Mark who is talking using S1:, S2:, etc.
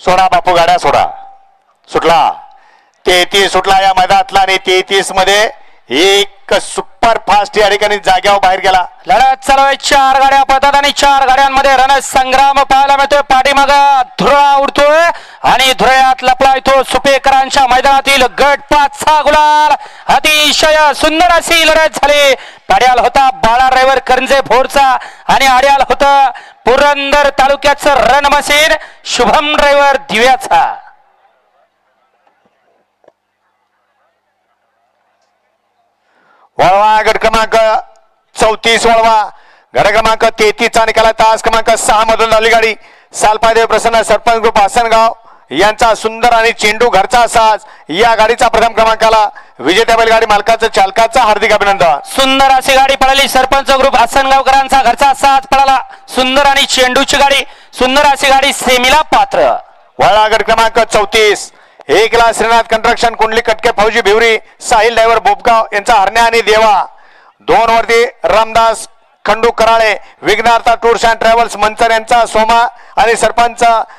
S1: सोडा बापू गाड्या सोडा. सुटला 33 सुटला या मैदानातला आणि 33 मध्ये एक सुपर फास्ट या ठिकाणी जाग्यावर बाहेर गेला.
S2: लढत चालू आहे. 4 गाड्या पळतात आणि 4 गाड्यांमध्ये रणसंग्राम पाहायला मिळतोय. पाठीमाग धुरा उडतोय आणि धुळ्यात लपलाय तो सुपेकरांच्या मैदानातील गट 5चा गुलाल. अतिशय सुंदर अशी लढत झाली. पाड्याल होता बाळा ड्रायव्हर करंजे भोरचा आणि आड्याल होता पुरंदर तालुक्याचं रणमशीन शुभम ड्रायव्हर दिव्याचा.
S1: वळवा गट क्रमांक 34 वळवा गट क्रमांक 33 चा निकाला तास क्रमांक 6 मधून झाली गाडी. सालपादेव प्रसन्न सरपंच ग्रुप आसनगाव यांचा सुंदर आणि चेंडू घरचा साज या गाडीचा प्रथम क्रमांकाला विजेत्या बैलगाडी मालकाचं चालकाचं हार्दिक अभिनंदन.
S2: सुंदर अशी गाडी पळाली. सरपंच ग्रुप आसनगावकरांचा घरचा साज पळाला. सुंदर आणि चेंडूची गाडी. सुंदर अशी गाडी सेमीला पात्र.
S1: वळवा गट क्रमांक 34 1 ला श्रीनाथ कंस्ट्रक्शन कुंडली कटके फौजी भिवरी साहिल ड्रायव्हर बोपगाव यांचा हरण्या आणि देवा. 2 वरती Ramdas Khandu Karale Vighnartha tours and travels Manchar यांचा सोमा आणि सरपंच